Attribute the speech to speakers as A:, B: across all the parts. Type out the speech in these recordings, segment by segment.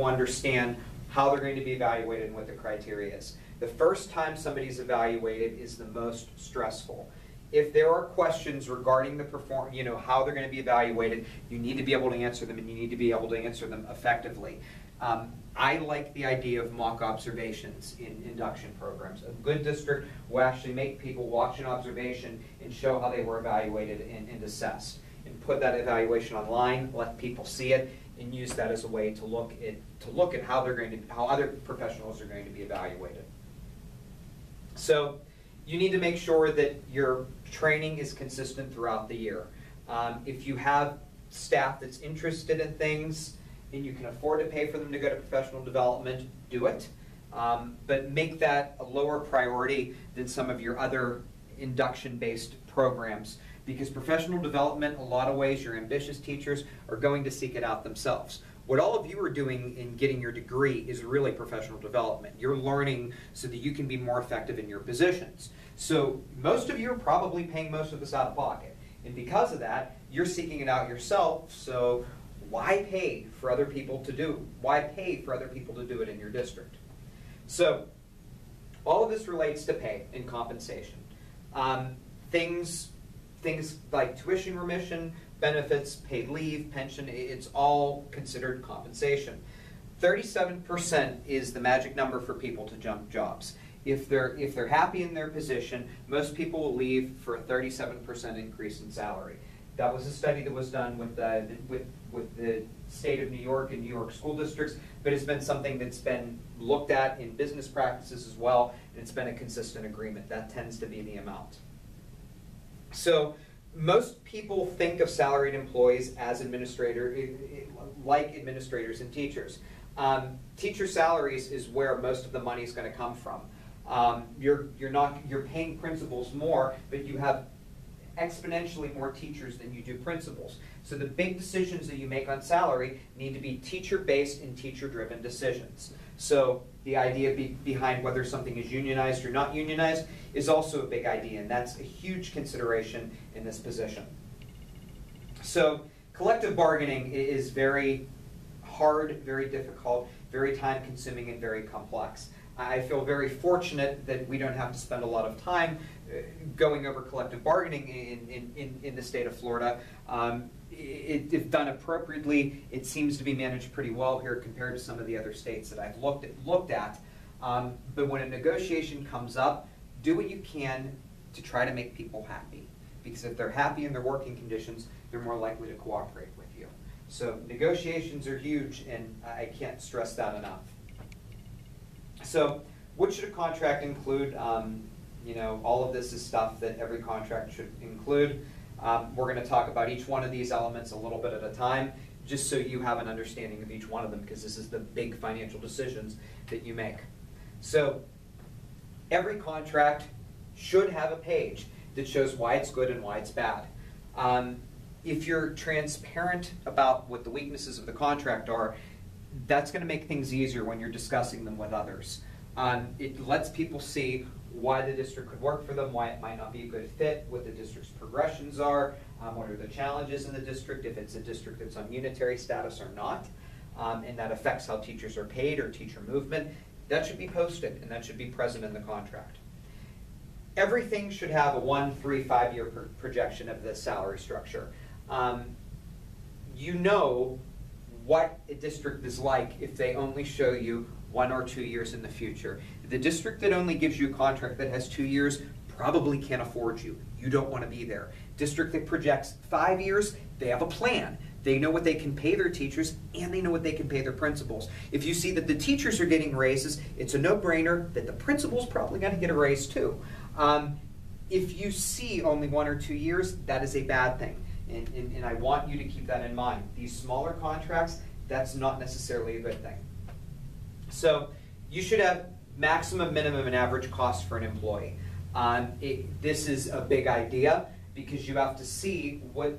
A: understand how they're going to be evaluated and what the criteria is. The first time somebody's evaluated is the most stressful. If there are questions regarding the how they're going to be evaluated, you need to be able to answer them, and you need to be able to answer them effectively. I like the idea of mock observations in induction programs. A good district will actually make people watch an observation and show how they were evaluated and assessed, and put that evaluation online, let people see it, and use that as a way to look at how other professionals are going to be evaluated. So you need to make sure that your training is consistent throughout the year. If you have staff that's interested in things and you can afford to pay for them to go to professional development, do it. But make that a lower priority than some of your other induction-based programs, because professional development, a lot of ways, your ambitious teachers are going to seek it out themselves. What all of you are doing in getting your degree is really professional development. You're learning so that you can be more effective in your positions. So most of you are probably paying most of this out of pocket. And because of that, you're seeking it out yourself. So why pay for other people to do? Why pay for other people to do it in your district? So all of this relates to pay and compensation. Things like tuition remission, benefits, paid leave, pension, it's all considered compensation. 37% is the magic number for people to jump jobs. If they're happy in their position, most people will leave for a 37% increase in salary. That was a study that was done with the state of New York and New York school districts, but it's been something that's been looked at in business practices as well, and it's been a consistent agreement. That tends to be the amount. So most people think of salaried employees as like administrators and teachers. Teacher salaries is where most of the money is going to come from. You're paying principals more, but you have exponentially more teachers than you do principals. So the big decisions that you make on salary need to be teacher-based and teacher-driven decisions. So the idea behind whether something is unionized or not unionized is also a big idea, and that's a huge consideration in this position. So collective bargaining is very hard, very difficult, very time-consuming, and very complex. I feel very fortunate that we don't have to spend a lot of time going over collective bargaining in the state of Florida. If done appropriately, it seems to be managed pretty well here compared to some of the other states that I've looked at. But when a negotiation comes up, do what you can to try to make people happy. Because if they're happy in their working conditions, they're more likely to cooperate with you. So negotiations are huge, and I can't stress that enough. So what should a contract include? All of this is stuff that every contract should include. We're going to talk about each one of these elements a little bit at a time, just so you have an understanding of each one of them, because this is the big financial decisions that you make. So every contract should have a page that shows why it's good and why it's bad. If you're transparent about what the weaknesses of the contract are, that's going to make things easier when you're discussing them with others. It lets people see why the district could work for them, why it might not be a good fit, what the district's progressions are, what are the challenges in the district, if it's a district that's on unitary status or not, and that affects how teachers are paid or teacher movement. That should be posted, and that should be present in the contract. Everything should have a 1, 3, 5-year projection of the salary structure. You know what a district is like if they only show you 1 or 2 years in the future. The district that only gives you a contract that has 2 years probably can't afford you. You don't want to be there. District that projects 5 years, they have a plan. They know what they can pay their teachers, and they know what they can pay their principals. If you see that the teachers are getting raises, it's a no-brainer that the principal's probably going to get a raise too. If you see only 1 or 2 years, that is a bad thing. And I want you to keep that in mind. These smaller contracts, that's not necessarily a good thing. So you should have maximum, minimum, and average cost for an employee. This is a big idea because you have to see what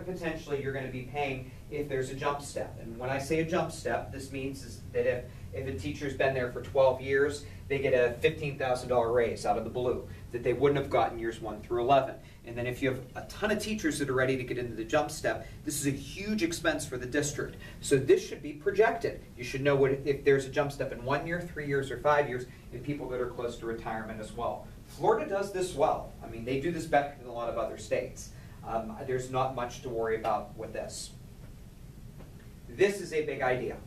A: potentially you're going to be paying if there's a jump step. And when I say a jump step, this means is that if a teacher's been there for 12 years, they get a $15,000 raise out of the blue that they wouldn't have gotten years 1 through 11. And then if you have a ton of teachers that are ready to get into the jump step, this is a huge expense for the district. So this should be projected. You should know if there's a jump step in 1 year, 3 years, or 5 years, and people that are close to retirement as well. Florida does this well. I mean, they do this better than a lot of other states. There's not much to worry about with this. This is a big idea.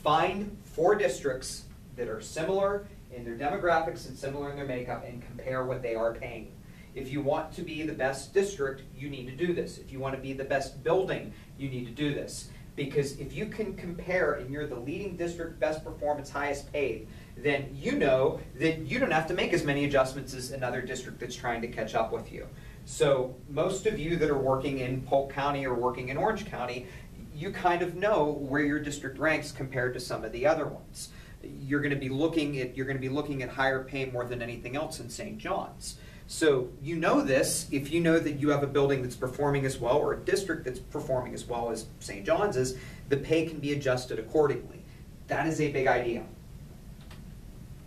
A: Find 4 districts that are similar in their demographics and similar in their makeup and compare what they are paying. If you want to be the best district, you need to do this. If you want to be the best building, you need to do this. Because if you can compare and you're the leading district, best performance, highest paid, then you know that you don't have to make as many adjustments as another district that's trying to catch up with you. So most of you that are working in Polk County or working in Orange County, you kind of know where your district ranks compared to some of the other ones. You're going to be looking at higher pay more than anything else in St. John's. So you know this if you know that you have a building that's performing as well or a district that's performing as well as St. John's is, the pay can be adjusted accordingly. That is a big idea.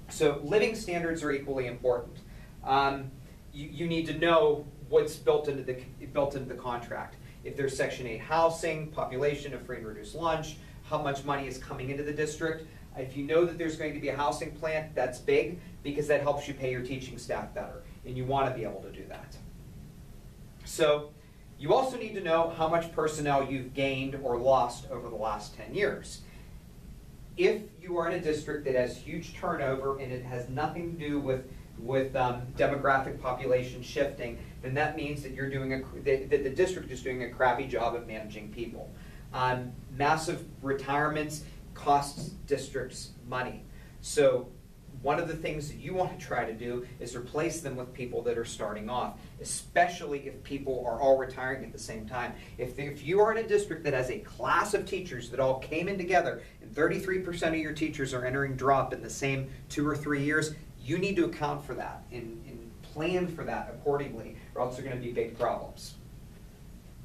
A: So living standards are equally important. You need to know what's built into the contract. If there's Section 8 housing, population of free and reduced lunch, how much money is coming into the district. If you know that there's going to be a housing plant, that's big because that helps you pay your teaching staff better, and you want to be able to do that. So you also need to know how much personnel you've gained or lost over the last 10 years. If you are in a district that has huge turnover and it has nothing to do with demographic population shifting, then that means that that the district is doing a crappy job of managing people. Massive retirements costs districts money. So one of the things that you want to try to do is replace them with people that are starting off, especially if people are all retiring at the same time. If you are in a district that has a class of teachers that all came in together and 33% of your teachers are entering drop in the same 2 or 3 years, you need to account for that and plan for that accordingly, or else there are going to be big problems.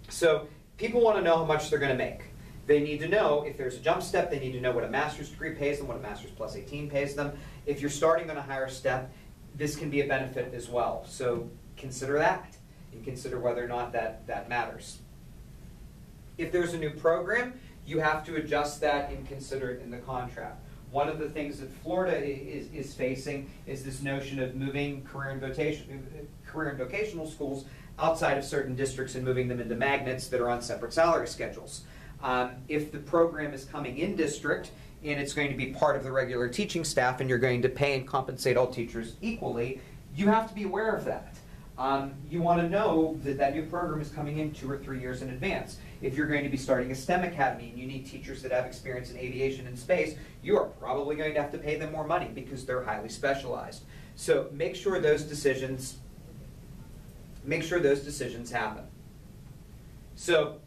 A: So people want to know how much they're going to make. They need to know if there's a jump step, they need to know what a master's degree pays them, what a master's plus 18 pays them. If you're starting on a higher step, this can be a benefit as well. So consider that and consider whether or not that matters. If there's a new program, you have to adjust that and consider it in the contract. One of the things that Florida is facing is this notion of moving career and vocational schools outside of certain districts and moving them into magnets that are on separate salary schedules. If the program is coming in district and it's going to be part of the regular teaching staff and you're going to pay and compensate all teachers equally, you have to be aware of that. You want to know that that new program is coming in 2 or 3 years in advance. If you're going to be starting a STEM academy and you need teachers that have experience in aviation and space, you are probably going to have to pay them more money because they're highly specialized. So make sure those decisions happen. So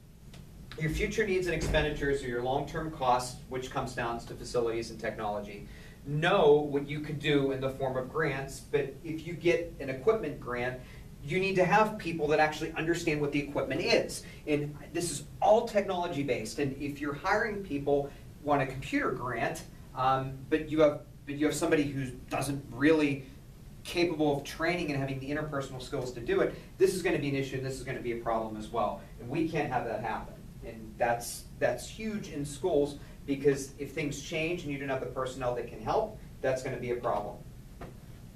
A: your future needs and expenditures are your long-term costs, which comes down to facilities and technology. Know what you could do in the form of grants, but if you get an equipment grant, you need to have people that actually understand what the equipment is. And this is all technology based. And if you're hiring people on a computer grant, but you have somebody who doesn't really capable of training and having the interpersonal skills to do it, this is going to be an issue and this is going to be a problem as well. And we can't have that happen. And that's huge in schools, because if things change and you don't have the personnel that can help, that's going to be a problem.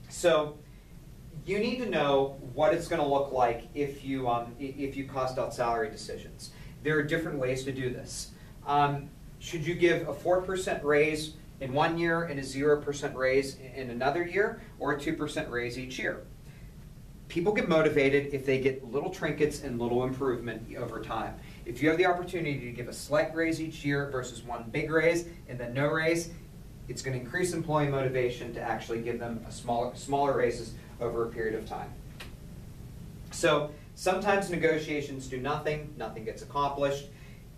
A: So you need to know what it's going to look like if you cost out salary decisions. There are different ways to do this. Should you give a 4% raise in 1 year and a 0% raise in another year, or a 2% raise each year? People get motivated if they get little trinkets and little improvement over time. If you have the opportunity to give a slight raise each year versus one big raise and then no raise, it's going to increase employee motivation to actually give them a smaller raises over a period of time. So sometimes negotiations do nothing, nothing gets accomplished.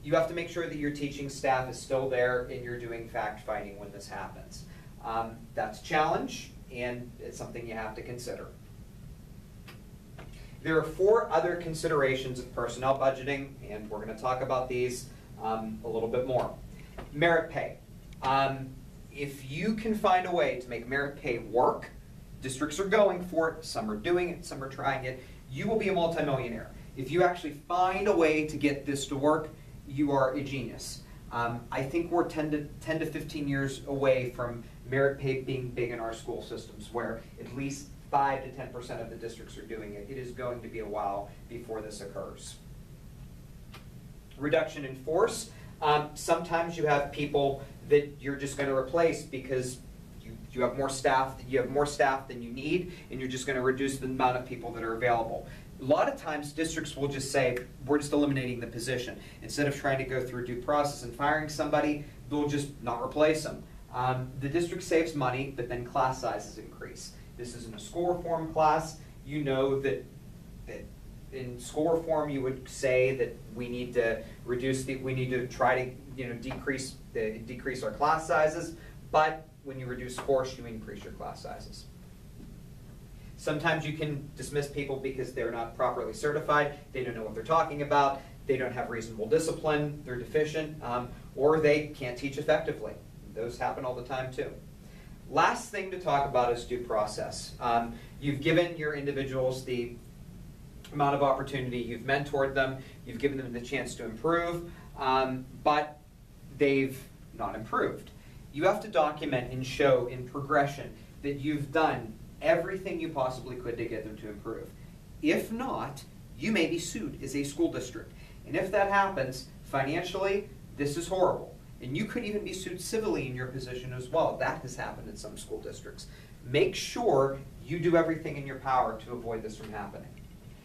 A: You have to make sure that your teaching staff is still there and you're doing fact-finding when this happens. That's a challenge, and it's something you have to consider. There are 4 other considerations of personnel budgeting, and we're going to talk about these a little bit more. Merit pay. If you can find a way to make merit pay work, districts are going for it, some are doing it, some are trying it, you will be a multimillionaire. If you actually find a way to get this to work, you are a genius. I think we're 10 to 15 years away from merit pay being big in our school systems, where at least 5 to 10% of the districts are doing it. It is going to be a while before this occurs. Reduction in force. Sometimes you have people that you're just going to replace because you have more staff. You have more staff than you need, and you're just going to reduce the amount of people that are available. A lot of times districts will just say, we're just eliminating the position. Instead of trying to go through due process and firing somebody, they'll just not replace them. The district saves money, but then class sizes increase. This isn't a school reform class. You know that in school reform you would say that we need to try to decrease our class sizes, but when you reduce force, you increase your class sizes. Sometimes you can dismiss people because they're not properly certified, they don't know what they're talking about, they don't have reasonable discipline, they're deficient, or they can't teach effectively. Those happen all the time too. Last thing to talk about is due process. You've given your individuals the amount of opportunity, you've mentored them, you've given them the chance to improve, but they've not improved. You have to document and show in progression that you've done everything you possibly could to get them to improve. If not, you may be sued as a school district. And if that happens, financially, this is horrible. And you could even be sued civilly in your position as well. That has happened in some school districts. Make sure you do everything in your power to avoid this from happening.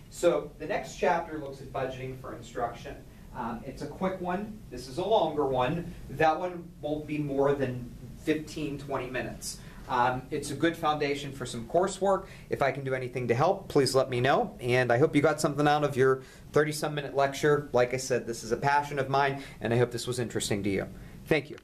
A: So the next chapter looks at budgeting for instruction. It's a quick one. This is a longer one. That one won't be more than 15, 20 minutes. It's a good foundation for some coursework. If I can do anything to help, please let me know. And I hope you got something out of your 30-some minute lecture. Like I said, this is a passion of mine, and I hope this was interesting to you. Thank you.